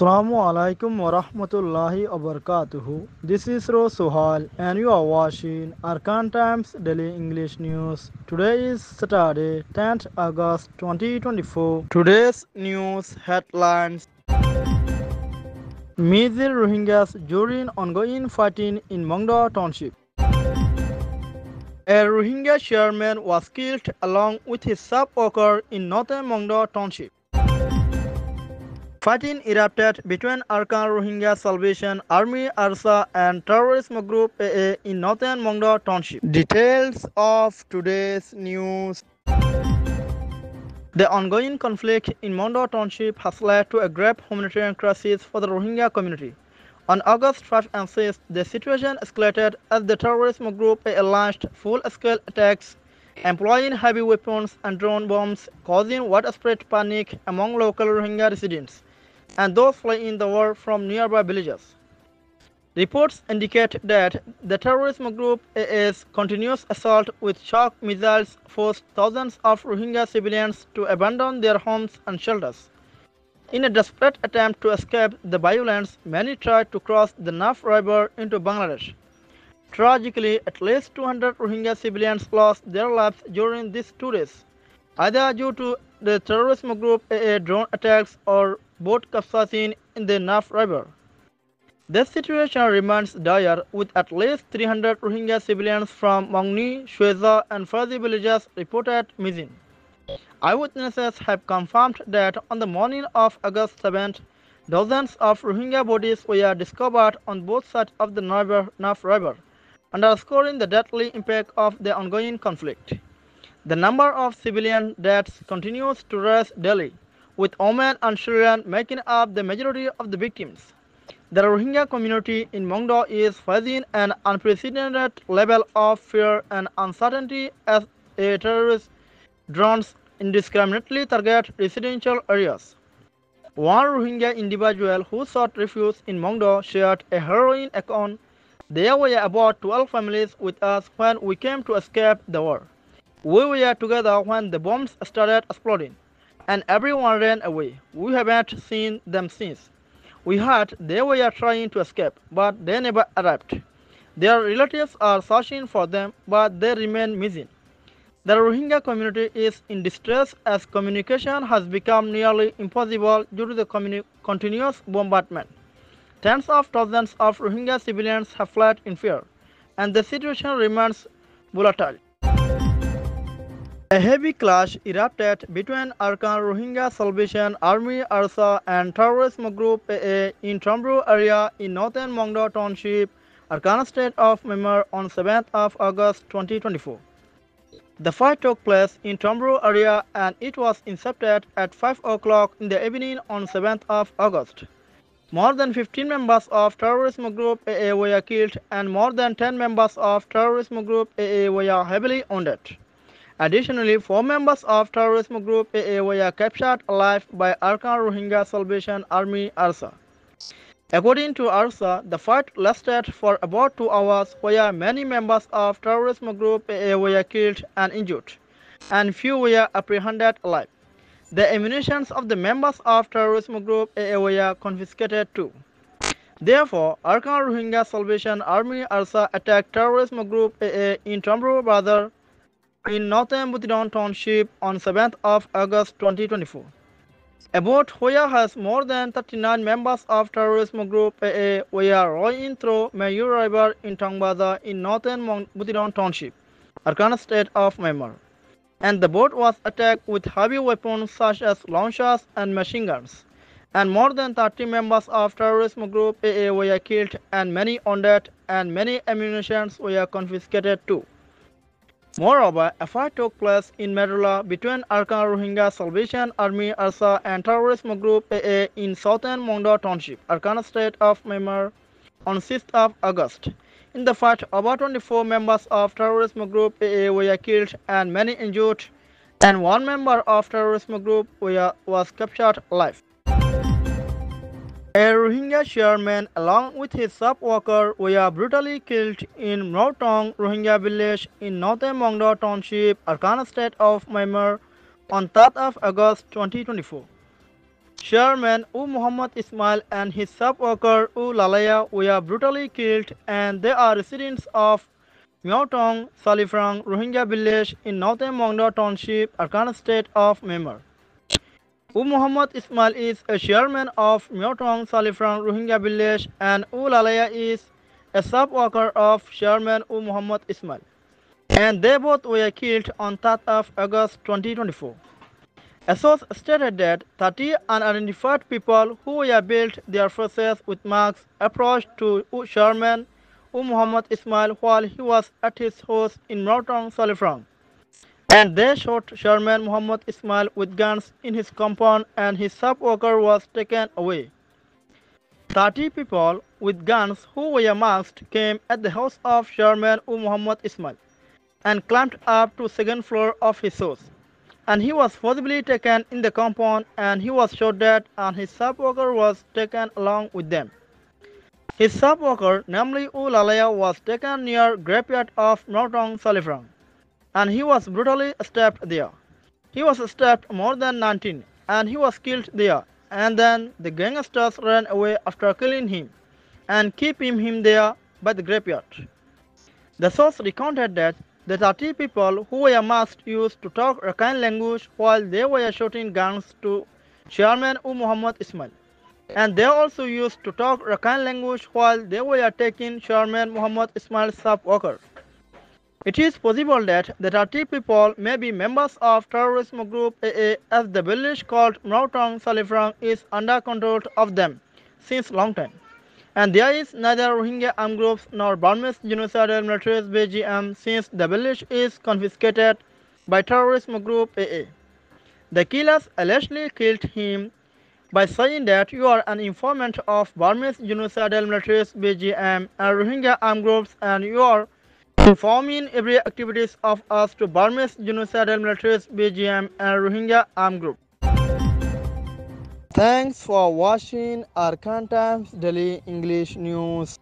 Assalamu alaikum wa rahmatullahi wa barakatuhu. This is Ro Suhal and you are watching Arkan Times Daily English News. Today is Saturday, 10th August 2024. Today's news headlines: Mizil Rohingyas during ongoing fighting in Mongdo Township. A Rohingya chairman was killed along with his sub-worker in northern Mongdo Township. Fighting erupted between Arkan Rohingya Salvation Army ARSA and terrorism group AA in northern Mongdo Township. Details of today's news. The ongoing conflict in Mongdo Township has led to a grave humanitarian crisis for the Rohingya community. On August 5 and 6, the situation escalated as the terrorism group AA launched full-scale attacks employing heavy weapons and drone bombs, causing widespread panic among local Rohingya residents and those fleeing the war from nearby villages. Reports indicate that the terrorism group AA's continuous assault with shock missiles forced thousands of Rohingya civilians to abandon their homes and shelters. In a desperate attempt to escape the violence, many tried to cross the Naf River into Bangladesh. Tragically, at least 200 Rohingya civilians lost their lives during these 2 days, either due to the terrorism group AA drone attacks or boat capsizing in the Naf River. This situation remains dire, with at least 300 Rohingya civilians from Mongni, Shweza and Fazi villages reported missing. Eyewitnesses have confirmed that on the morning of August 7th, dozens of Rohingya bodies were discovered on both sides of the Naf River, underscoring the deadly impact of the ongoing conflict. The number of civilian deaths continues to rise daily, with women and children making up the majority of the victims. The Rohingya community in Mongdo is facing an unprecedented level of fear and uncertainty as terrorist drones indiscriminately target residential areas. One Rohingya individual who sought refuge in Mongdo shared a harrowing account. There were about 12 families with us when we came to escape the war. We were together when the bombs started exploding, and everyone ran away. We haven't seen them since. We heard they were trying to escape, but they never arrived. Their relatives are searching for them, but they remain missing. The Rohingya community is in distress as communication has become nearly impossible due to the continuous bombardment. Tens of thousands of Rohingya civilians have fled in fear, and the situation remains volatile. A heavy clash erupted between Arkan Rohingya Salvation Army ARSA and terrorism group AA in Tombro area in northern Mongdo Township, Arkan state of Myanmar on 7th of August 2024. The fight took place in Tombro area and it was incepted at 5 o'clock in the evening on 7th of August. More than 15 members of terrorism group AA were killed and more than 10 members of terrorism group AA were heavily wounded. Additionally, 4 members of terrorism group AA were captured alive by Arkan Rohingya Salvation Army ARSA. According to ARSA, the fight lasted for about 2 hours where many members of terrorism group AA were killed and injured, and few were apprehended alive. The ammunition of the members of terrorism group AA were confiscated too. Therefore, Arkan Rohingya Salvation Army ARSA attacked terrorism group AA in Tombro Brother in northern Butidon Township on 7th of August 2024. A boat where has more than 39 members of terrorism group AA were rowing through Mayu River in Tongbaza in northern Butidon Township, Arkan state of Myanmar, and the boat was attacked with heavy weapons such as launchers and machine guns, and more than 30 members of terrorism group AA were killed and many wounded, and many ammunition were confiscated too. Moreover, a fight took place in Medula between Arkan Rohingya Salvation Army ARSA and terrorism group AA in southern Mongdo Township, Arkan state of Myanmar on 6th of August. In the fight, about 24 members of terrorism group AA were killed and many injured, and 1 member of terrorism group was captured alive. A Rohingya chairman along with his sub-worker were brutally killed in Mrautong Rohingya village in northern Mongdo Township, Arkan state of Myanmar on 3rd of August 2024. Chairman U Muhammad Ismail and his sub-worker U Lalaya were brutally killed, and they are residents of Myaotong Salifrang Rohingya village in northern Mongdo Township, Arkan state of Myanmar. U Muhammad Ismail is a chairman of Myaotong Salifrang Rohingya village, and U Lalaya is a sub-worker of Chairman U Muhammad Ismail, and they both were killed on 3rd of August 2024. A source stated that 30 unidentified people who were built their faces with masks approached to Chairman U Muhammad Ismail while he was at his house in Myaotong Salifrang, and they shot Chairman Muhammad Ismail with guns in his compound, and his sub-worker was taken away. 30 people with guns who were masked came at the house of Chairman U Muhammad Ismail and climbed up to second floor of his house, and he was forcibly taken in the compound, and he was shot dead, and his sub-worker was taken along with them. His sub-worker, namely U Lalaya, was taken near graveyard of Myaotong Salifrang, and he was brutally stabbed there. He was stabbed more than 19, and he was killed there, and then the gangsters ran away after killing him and keeping him there by the graveyard. The source recounted that the 30 people who were masked used to talk Rakhine language while they were shooting guns to Chairman U Muhammad Ismail, and they also used to talk Rakhine language while they were taking Chairman Muhammad Ismail's sub-worker. It is possible that the 30 people may be members of terrorism group AA, as the village called Myaotong Salifrang is under control of them since long time, and there is neither Rohingya armed groups nor Burmese genocidal militaries BGM, since the village is confiscated by terrorism group AA. The killers allegedly killed him by saying that you are an informant of Burmese genocidal militaries BGM and Rohingya armed groups, and you are informing every activities of us to Burmese genocidal militaries BGM and Rohingya armed group. Thanks for watching Arkan Times Daily English News.